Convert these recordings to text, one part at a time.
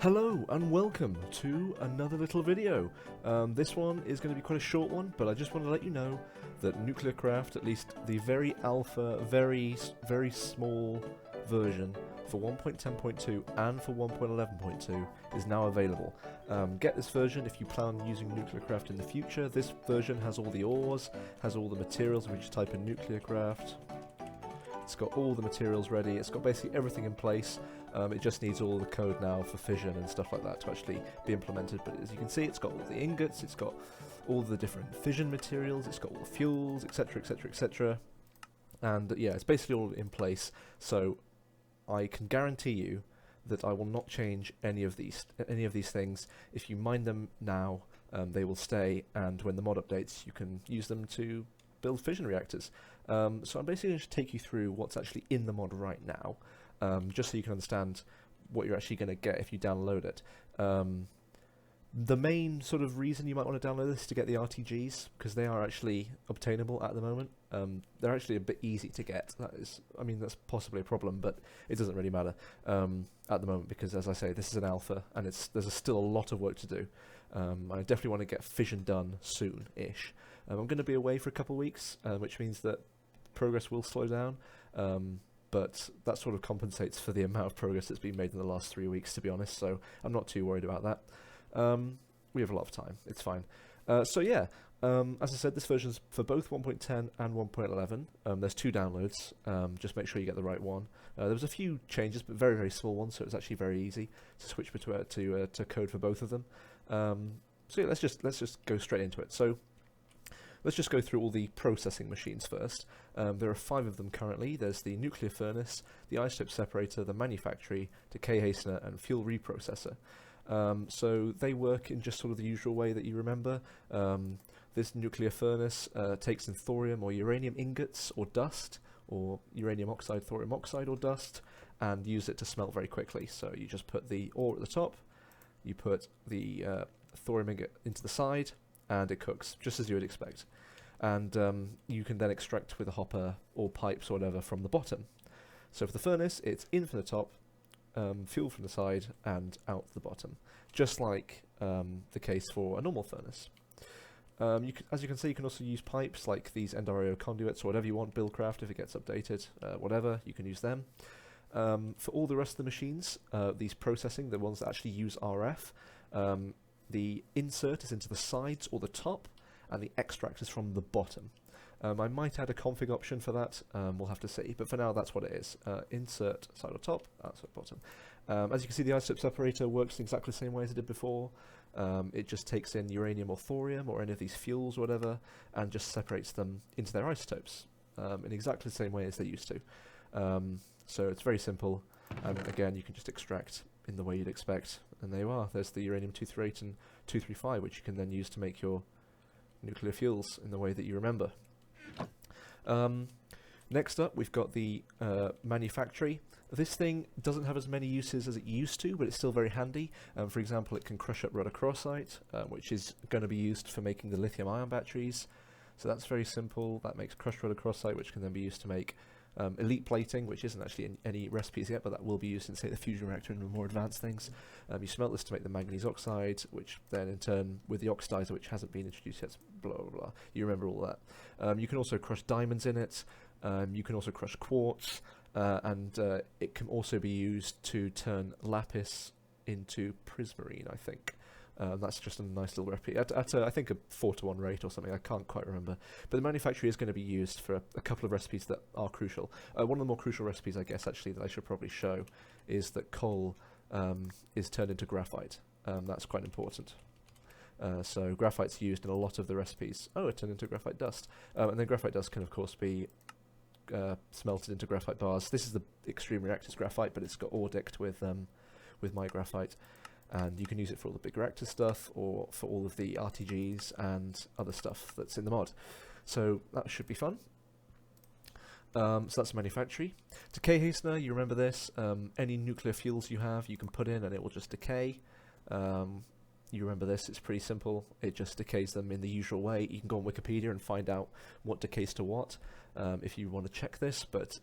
Hello and welcome to another little video. This one is going to be quite a short one, but I just want to let you know that NuclearCraft, at least the very alpha, very small version for 1.10.2 and for 1.11.2 is now available. Get this version if you plan on using NuclearCraft in the future. This version has all the ores, has all the materials which you type in NuclearCraft. It's got all the materials ready, it's got basically everything in place. It just needs all the code now for fission and stuff like that to actually be implemented. But as you can see, it's got all the ingots, it's got all the different fission materials, it's got all the fuels, etc, etc, etc. And yeah, it's basically all in place. So I can guarantee you that I will not change any of these things. If you mine them now, they will stay, and when the mod updates, you can use them to build fission reactors. So I'm basically going to take you through what's actually in the mod right now. Just so you can understand what you're actually going to get if you download it. The main sort of reason you might want to download this is to get the RTGs, because they are actually obtainable at the moment. They're actually a bit easy to get. That is, I mean, that's possibly a problem, but it doesn't really matter at the moment, because as I say, this is an alpha, and there's still a lot of work to do. I definitely want to get fission done soon-ish. I'm going to be away for a couple of weeks, which means that progress will slow down. But that sort of compensates for the amount of progress that's been made in the last 3 weeks, to be honest, so I'm not too worried about that. We have a lot of time, it's fine. So yeah, as I said, this version's for both 1.10 and 1.11. There's 2 downloads, just make sure you get the right one. There was a few changes, but very small ones, so it was actually very easy to switch between to code for both of them. So yeah, let's just go straight into it. So let's just go through all the processing machines first. There are 5 of them currently. There's the nuclear furnace, the isotope separator, the manufactory, decay hastener, and fuel reprocessor. So they work in just sort of the usual way that you remember. This nuclear furnace takes in thorium or uranium ingots or dust, or uranium oxide, thorium oxide or dust, and use it to smelt very quickly. So you just put the ore at the top, you put the thorium ingot into the side, and it cooks, just as you would expect. And you can then extract with a hopper or pipes or whatever from the bottom. So for the furnace, it's in from the top, fuel from the side, and out the bottom, just like the case for a normal furnace. As you can see, you can also use pipes like these NuclearCraft conduits or whatever you want, Buildcraft if it gets updated, whatever, you can use them. For all the rest of the machines, these processing, the ones that actually use RF, the insert is into the sides or the top, and the extract is from the bottom. I might add a config option for that, we'll have to see, but for now that's what it is. Insert side or top, outside bottom. As you can see, the isotope separator works in exactly the same way as it did before. It just takes in uranium or thorium or any of these fuels or whatever, and just separates them into their isotopes in exactly the same way as they used to. So it's very simple, and again you can just extract in the way you'd expect, and there you are. There's the uranium-238 and 235, which you can then use to make your nuclear fuels in the way that you remember. Next up, we've got the manufactory. This thing doesn't have as many uses as it used to, but it's still very handy. For example, it can crush up rhodochrosite, which is going to be used for making the lithium-ion batteries. So that's very simple. That makes crushed rhodochrosite, which can then be used to make elite plating, which isn't actually in any recipes yet, but that will be used in, say, the fusion reactor and the more advanced things. You smelt this to make the manganese oxide, which then in turn, with the oxidizer, which hasn't been introduced yet, blah blah blah. You remember all that. You can also crush diamonds in it. You can also crush quartz, and it can also be used to turn lapis into prismarine, I think. That's just a nice little recipe at I think a 4-to-1 rate or something. I can't quite remember, but the manufacturer is going to be used for a couple of recipes that are crucial. One of the more crucial recipes, I guess, actually, that I should probably show is that coal is turned into graphite. That's quite important. So graphite's used in a lot of the recipes. Oh, it turned into graphite dust, and then graphite dust can of course be smelted into graphite bars. This is the Extreme Reactors graphite, but it's got ore dicked with my graphite. And you can use it for all the big reactor stuff, or for all of the RTGs and other stuff that's in the mod. So that should be fun. So that's manufactory. Decay hastener, you remember this. Any nuclear fuels you have, you can put in and it will just decay. You remember this, it's pretty simple. It just decays them in the usual way. You can go on Wikipedia and find out what decays to what if you want to check this, but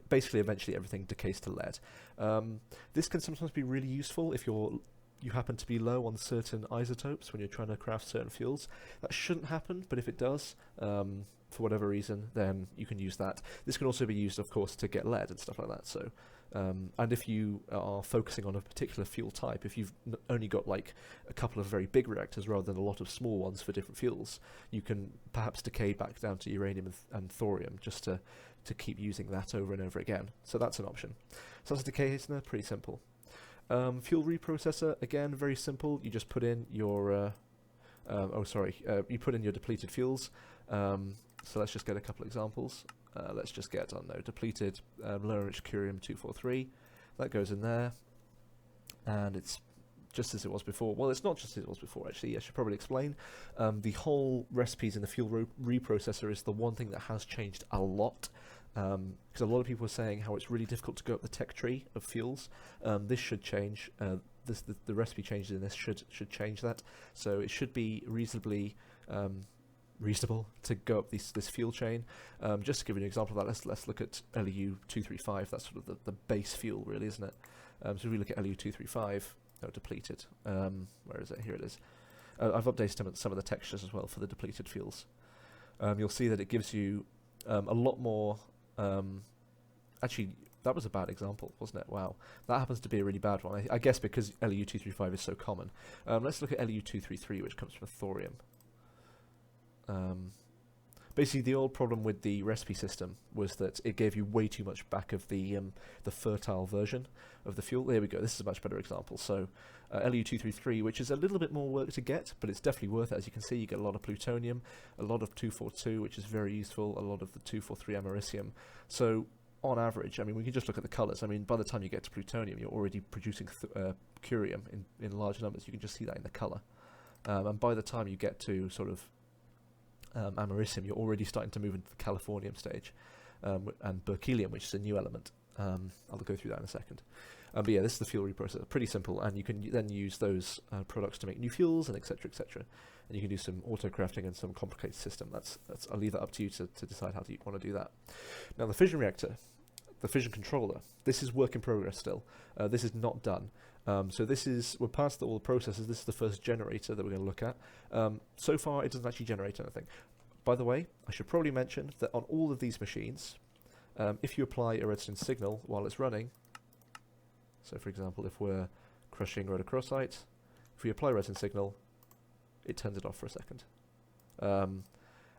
basically eventually everything decays to lead. This can sometimes be really useful if you're you happen to be low on certain isotopes when you're trying to craft certain fuels. That shouldn't happen, but if it does, for whatever reason, then you can use that. This can also be used, of course, to get lead and stuff like that. So, and if you are focusing on a particular fuel type, if you've only got like a couple of very big reactors rather than a lot of small ones for different fuels, you can perhaps decay back down to uranium and thorium just to keep using that over and over again. So that's an option. So that's a decay hastener, pretty simple. Fuel reprocessor, again, very simple. You just put in your you put in your depleted fuels. So let's just get a couple examples. Let's just get, I don't know, depleted low-enriched curium-243. That goes in there, and it's just as it was before. Well, it's not just as it was before, actually. I should probably explain. The whole recipes in the fuel reprocessor is the one thing that has changed a lot, because a lot of people are saying how it's really difficult to go up the tech tree of fuels. This should change. The recipe changes in this should change that. So it should be reasonably reasonable to go up this fuel chain. Just to give you an example of that, let's look at LEU-235. That's sort of the base fuel, really, isn't it? So if we look at LEU-235, depleted. Where is it? Here it is. I've updated some of the textures as well for the depleted fuels. You'll see that it gives you a lot more. Actually, that was a bad example, wasn't it? Wow, that happens to be a really bad one. I guess because LEU-235 is so common. Let's look at LEU-233, which comes from thorium. Basically, the old problem with the recipe system was that it gave you way too much back of the fertile version of the fuel. There we go. This is a much better example. So LEU-233, which is a little bit more work to get, but it's definitely worth it. As you can see, you get a lot of plutonium, a lot of 242, which is very useful, a lot of the 243 americium. So on average, I mean, we can just look at the colours. I mean, by the time you get to plutonium, you're already producing curium in large numbers. You can just see that in the colour. And by the time you get to sort of americium, you're already starting to move into the californium stage, and berkelium, which is a new element. I'll go through that in a second. But yeah, this is the fuel reprocessor. Pretty simple, and you can then use those products to make new fuels and etc. etc. And you can do some auto crafting and some complicated system. I'll leave that up to you to decide how you want to do that. Now the fission reactor, the fission controller. This is work in progress still. This is not done. So we're past all the processes. This is the first generator that we're going to look at. So far, it doesn't actually generate anything. By the way, I should probably mention that on all of these machines, if you apply a redstone signal while it's running, so for example, if we're crushing rhodochrosite, if we apply a redstone signal, it turns it off for a second.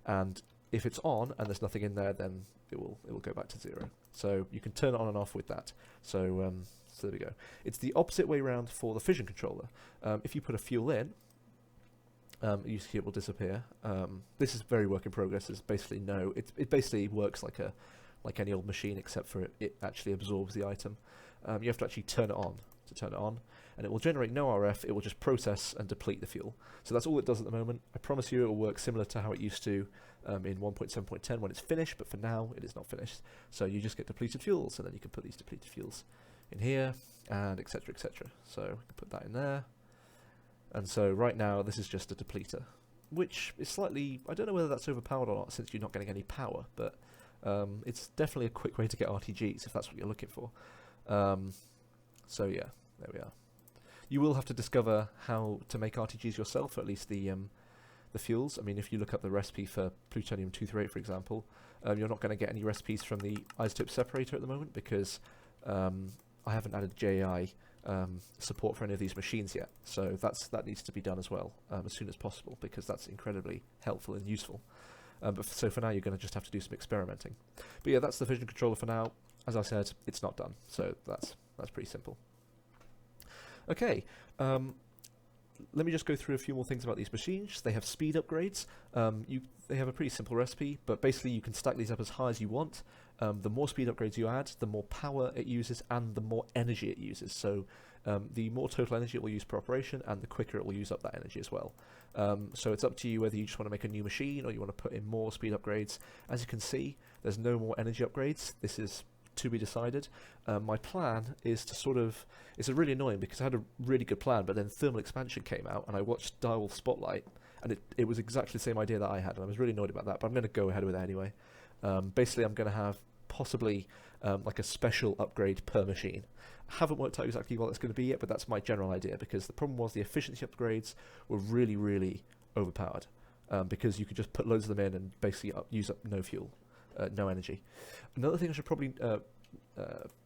And if it's on and there's nothing in there, then it will go back to 0. So you can turn it on and off with that. So there we go. It's the opposite way around for the fission controller. If you put a fuel in, you see it will disappear. This is very work in progress. There's basically no. It basically works like any old machine, except for it actually absorbs the item. You have to actually turn it on to turn it on, and it will generate no RF. It will just process and deplete the fuel. So that's all it does at the moment. I promise you, it will work similar to how it used to in 1.7.10 when it's finished. But for now, it is not finished. So you just get depleted fuels, and then you can put these depleted fuels in here, and etc. etc. So we can put that in there. And so right now, this is just a depleter, which is slightly, I don't know whether that's overpowered or not, since you're not getting any power, but it's definitely a quick way to get RTGs if that's what you're looking for. So yeah, there we are. You will have to discover how to make RTGs yourself, or at least the fuels. I mean, if you look up the recipe for plutonium-238, for example, you're not going to get any recipes from the isotope separator at the moment, because I haven't added JI support for any of these machines yet, so that needs to be done as well as soon as possible, because that's incredibly helpful and useful. So for now, you're going to just have to do some experimenting. But yeah, that's the fission controller for now. As I said, it's not done, so that's pretty simple. Okay, let me just go through a few more things about these machines. They have speed upgrades. They have a pretty simple recipe, but basically you can stack these up as high as you want. The more speed upgrades you add, the more power it uses and the more energy it uses. So the more total energy it will use per operation, and the quicker it will use up that energy as well. So it's up to you whether you just want to make a new machine or you want to put in more speed upgrades. As you can see, there's no more energy upgrades. This is to be decided. My plan is to sort of, it's really annoying because I had a really good plan, but then thermal expansion came out and I watched Direwolf Spotlight, and it was exactly the same idea that I had, and I was really annoyed about that, but I'm going to go ahead with it anyway. Basically, I'm going to have possibly like a special upgrade per machine. I haven't worked out exactly what that's going to be yet, but that's my general idea, because the problem was the efficiency upgrades were really, really overpowered, because you could just put loads of them in and basically use up no fuel, no energy. Another thing I should probably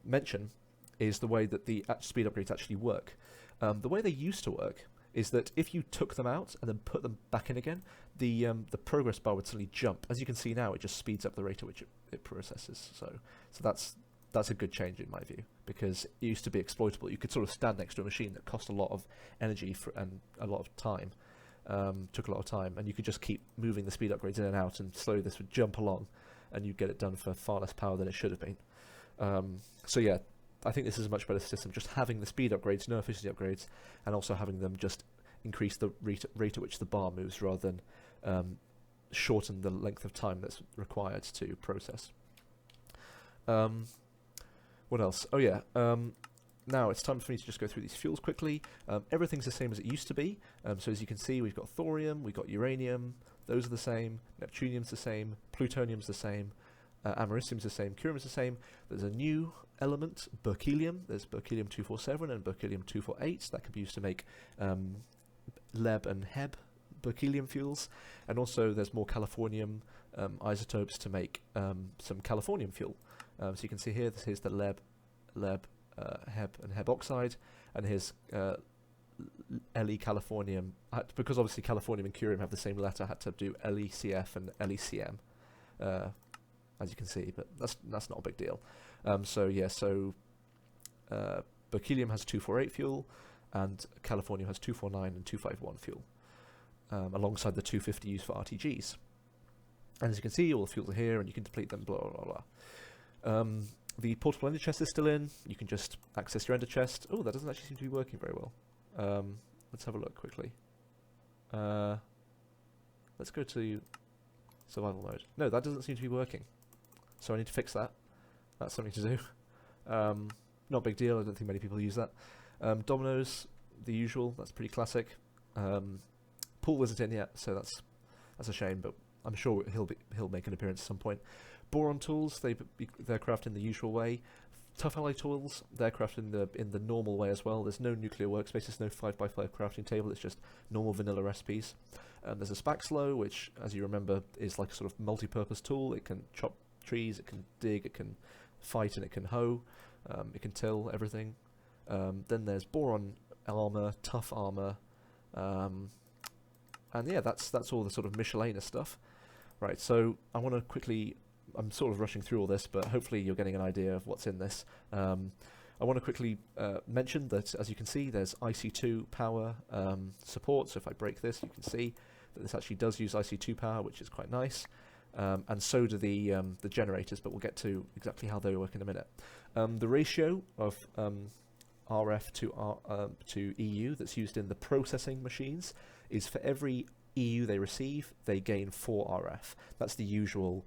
mention is the way that the speed upgrades actually work. The way they used to work is that if you took them out and then put them back in again, the progress bar would suddenly jump. As you can see now, it just speeds up the rate at which it processes. So that's a good change in my view, because it used to be exploitable. You could sort of stand next to a machine that cost a lot of energy and a lot of time, took a lot of time, and you could just keep moving the speed upgrades in and out, and slowly this would jump along, and you'd get it done for far less power than it should have been. So yeah, I think this is a much better system, just having the speed upgrades, no efficiency upgrades, and also having them just increase the rate at which the bar moves, rather than shorten the length of time that's required to process. What else? Oh yeah, now it's time for me to just go through these fuels quickly. Everything's the same as it used to be, so as you can see, we've got thorium, we've got uranium, those are the same, neptunium's the same, plutonium's the same, americium's the same, curium's the same. There's a new element, berkelium. There's berkelium-247 and berkelium-248. That could be used to make Leb and Heb berkelium fuels, and also there's more californium isotopes to make some californium fuel. So you can see here, here's the Leb, Heb and Heb oxide, and here's Le californium. Because obviously californium and curium have the same letter, I had to do LeCF and LeCm, as you can see, but that's not a big deal. So yeah, berkelium has 248 fuel, and californium has 249 and 251 fuel, alongside the 250 used for RTGs. And as you can see, all the fuels are here, and you can deplete them, blah, blah, blah. The portable ender chest is still in. You can just access your ender chest. Oh, that doesn't actually seem to be working very well. Let's have a look quickly. Let's go to survival mode. No, that doesn't seem to be working. So I need to fix that. That's something to do. Not a big deal. I don't think many people use that. Dominoes, the usual. That's pretty classic. Paul isn't in yet, so that's a shame, but I'm sure he'll make an appearance at some point. Boron tools, they're crafted in the usual way. Tough alloy tools, they're crafted in the normal way as well. There's no nuclear workspace, there's no 5x5 crafting table, it's just normal vanilla recipes. There's a spaxlow, which, as you remember, is like a sort of multi-purpose tool. It can chop trees, it can dig, it can fight, and it can hoe. It can till everything. Then there's boron armor, tough armor, and yeah, that's all the sort of miscellaneous stuff. Right, so I want to quickly, I'm sort of rushing through all this, but hopefully you're getting an idea of what's in this. I want to quickly mention that, as you can see, there's IC2 power support. So if I break this, you can see that this actually does use IC2 power, which is quite nice. And so do the generators, but we'll get to exactly how they work in a minute. The ratio of RF to EU that's used in the processing machines is, for every EU they receive, they gain 4 RF. That's the usual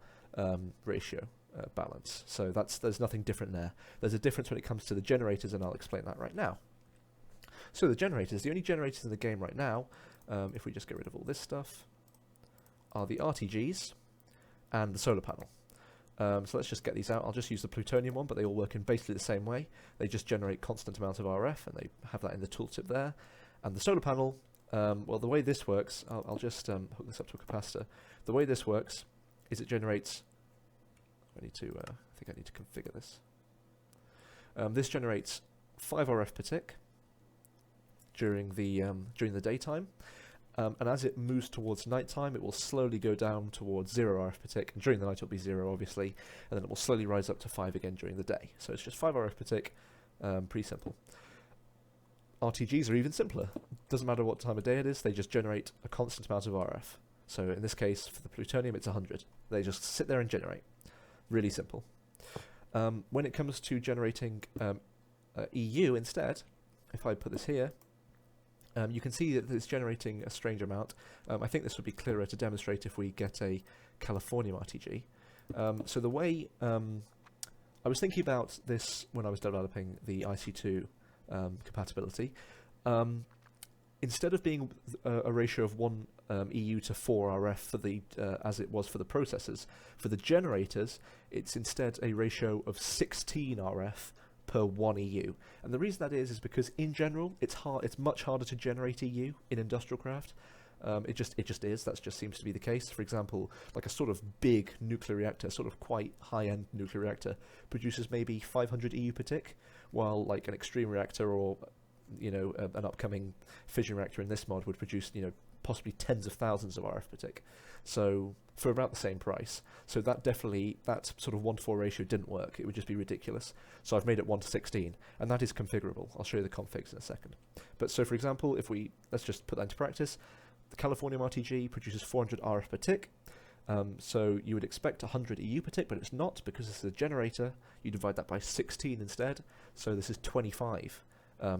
ratio balance. So there's nothing different there. There's a difference when it comes to the generators, and I'll explain that right now. So the generators, the only generators in the game right now, if we just get rid of all this stuff, are the RTGs and the solar panel. So let's just get these out. I'll just use the plutonium one, but they all work in basically the same way. They just generate constant amount of RF, and they have that in the tooltip there. And the solar panel, well, the way this works, I'll just hook this up to a capacitor. The way this works is it generates, I think I need to configure this. This generates 5 RF per tick during the daytime. And as it moves towards nighttime, it will slowly go down towards 0 RF per tick. And during the night, it'll be 0, obviously. And then it will slowly rise up to 5 again during the day. So it's just 5 RF per tick. Pretty simple. RTGs are even simpler. Doesn't matter what time of day it is. They just generate a constant amount of RF. So in this case, for the plutonium, it's 100. They just sit there and generate. Really simple. When it comes to generating EU instead, if I put this here, you can see that it's generating a strange amount. I think this would be clearer to demonstrate if we get a californium RTG. So the way I was thinking about this when I was developing the IC2 compatibility, instead of being a ratio of 1 EU to 4 RF for the as it was for the processors, for the generators, it's instead a ratio of 16 RF per 1 EU. And the reason that is because in general, it's much harder to generate EU in industrial craft. It just is. That just seems to be the case. For example, like a sort of big nuclear reactor, sort of quite high-end nuclear reactor, produces maybe 500 EU per tick, while like an extreme reactor or an upcoming fission reactor in this mod would produce possibly tens of thousands of RF per tick. So for about the same price. So that sort of 1-to-4 ratio didn't work. It would just be ridiculous. So I've made it 1-to-16, and that is configurable. I'll show you the configs in a second. But so for example, let's just put that into practice. The Californium RTG produces 400 RF per tick. So you would expect 100 EU per tick, but it's not, because this is a generator. You divide that by 16 instead. So this is 25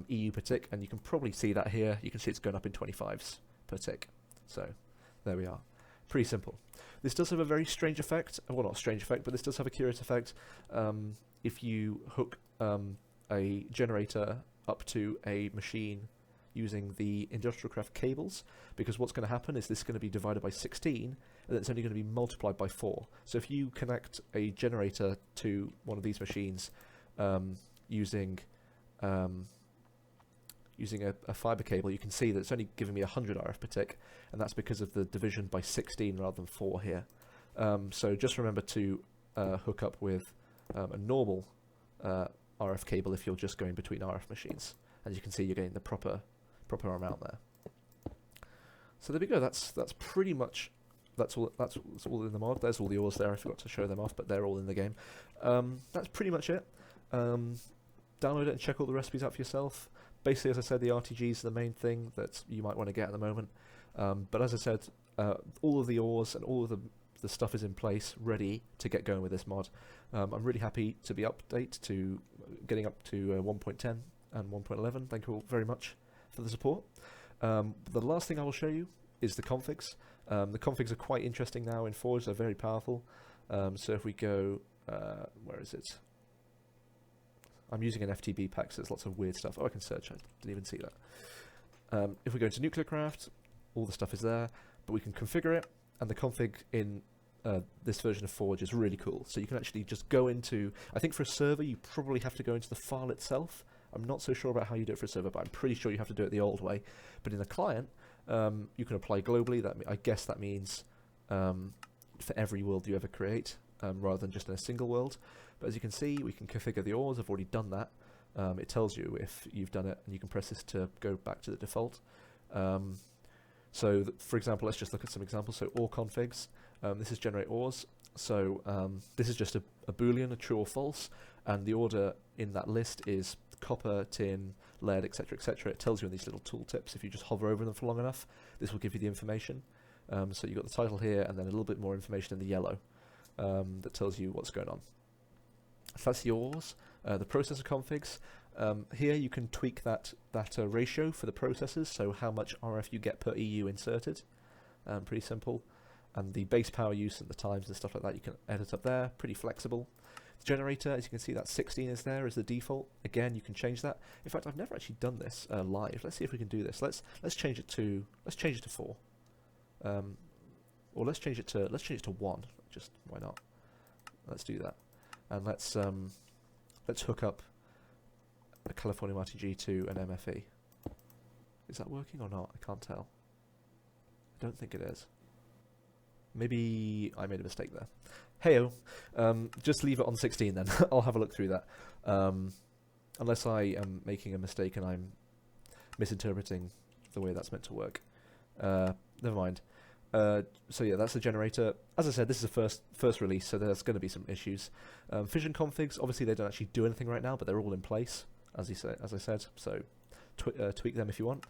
EU per tick, and you can probably see that here. You can see it's going up in 25s per tick. So there we are. Pretty simple. This does have a very strange effect. Well, not a strange effect, but this does have a curious effect. If you hook a generator up to a machine using the industrial craft cables, because what's going to happen is this is going to be divided by 16, and then it's only going to be multiplied by 4. So if you connect a generator to one of these machines using a fiber cable, you can see that it's only giving me 100 RF per tick, and that's because of the division by 16 rather than 4 here. So just remember to hook up with a normal RF cable if you're just going between RF machines. As you can see, you're getting the proper amount there. So there we go. That's pretty much that's all in the mod. There's all the ores there. I forgot to show them off, but they're all in the game. That's pretty much it. Download it and check all the recipes out for yourself. Basically, as I said, the RTG is the main thing that you might want to get at the moment. But as I said, all of the ores and all of the stuff is in place, ready to get going with this mod. I'm really happy to be getting up to 1.10 and 1.11. Thank you all very much for the support. The last thing I will show you is the configs. The configs are quite interesting now in Forge. They're very powerful. So if we go, where is it? I'm using an FTB pack, so there's lots of weird stuff. Oh, I can search. I didn't even see that. If we go into NuclearCraft, all the stuff is there, but we can configure it, and the config in this version of Forge is really cool. So you can actually just go into, I think for a server, you probably have to go into the file itself. I'm not so sure about how you do it for a server, but I'm pretty sure you have to do it the old way. But in a client, you can apply globally. I guess that means for every world you ever create, rather than just in a single world. But as you can see, we can configure the ores. I've already done that. It tells you if you've done it, and you can press this to go back to the default. For example, let's just look at some examples. So ore configs. This is generate ores. So this is just a Boolean, a true or false, and the order in that list is copper, tin, lead, etc., etc. It tells you in these little tooltips. If you just hover over them for long enough, this will give you the information. So you've got the title here, and then a little bit more information in the yellow that tells you what's going on. So that's the ores. The processor configs. Here you can tweak that ratio for the processors, so how much RF you get per EU inserted. Pretty simple. And the base power use and the times and stuff like that you can edit up there. Pretty flexible. The generator, as you can see, that 16 is there as the default. Again, you can change that. In fact, I've never actually done this live. Let's see if we can do this. Let's change it to 4. Or let's change it to 1. Just why not? Let's do that. And let's hook up a Californium RTG to an MFE. Is that working or not? I can't tell. I don't think it is. Maybe I made a mistake there. Heyo, just leave it on 16 then. I'll have a look through that. Unless I am making a mistake and I'm misinterpreting the way that's meant to work. Never mind. So yeah, that's the generator. As I said, this is a first release, so there's going to be some issues. Fission configs, obviously they don't actually do anything right now, but they're all in place, as I said. So tweak them if you want.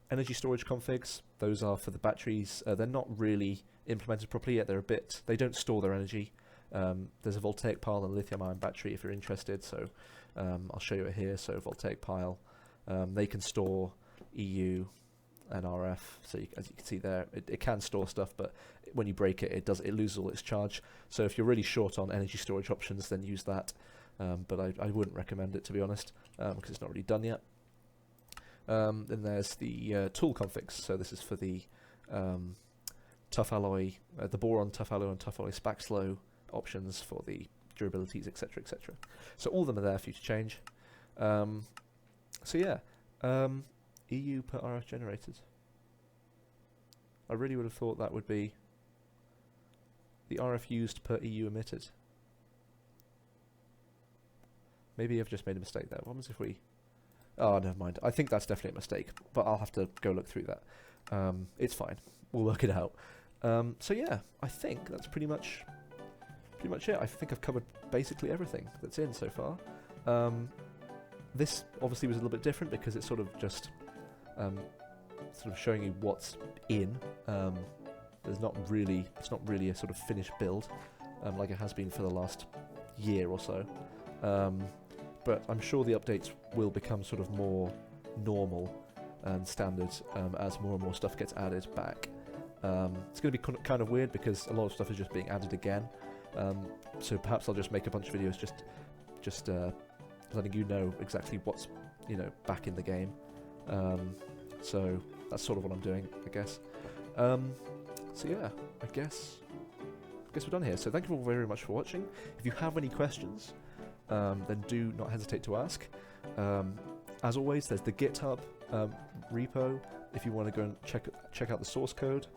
Energy storage configs, those are for the batteries. They're not really implemented properly yet. They don't store their energy. There's a voltaic pile and a lithium-ion battery if you're interested. So I'll show you it here. So voltaic pile, they can store EU and RF. So as you can see there, it can store stuff, but when you break it, it loses all its charge. So if you're really short on energy storage options, then use that. But I wouldn't recommend it, to be honest, because it's not really done yet. Then there's the tool configs. So this is for the tough alloy, the boron, tough alloy, and tough alloy Spaxlow options for the durabilities, etc., etc. So all of them are there for you to change. So yeah, EU per RF generated. I really would have thought that would be the RF used per EU emitted. Maybe I've just made a mistake there. What happens if we... Oh, never mind. I think that's definitely a mistake, but I'll have to go look through that. It's fine. We'll work it out. So yeah, I think that's pretty much it. I think I've covered basically everything that's in so far. This obviously was a little bit different because it's sort of just showing you what's in. It's not really a sort of finished build like it has been for the last year or so. But I'm sure the updates will become sort of more normal and standard as more and more stuff gets added back. It's going to be kind of weird because a lot of stuff is just being added again. So perhaps I'll just make a bunch of videos just letting you know exactly what's back in the game. So that's sort of what I'm doing, I guess. So yeah, I guess we're done here. So thank you all very much for watching. If you have any questions, then do not hesitate to ask. As always, there's the GitHub repo if you want to go and check out the source code.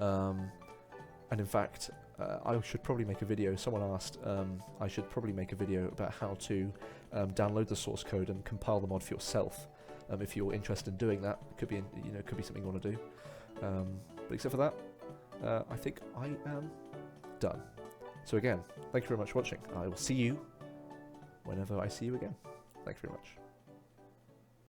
And in fact, I should probably make a video. Someone asked I should probably make a video about how to download the source code and compile the mod for yourself. If you're interested in doing that, it could be could be something you want to do. But except for that, I think I am done. So again, thank you very much for watching. I will see you whenever I see you again. Thank you very much.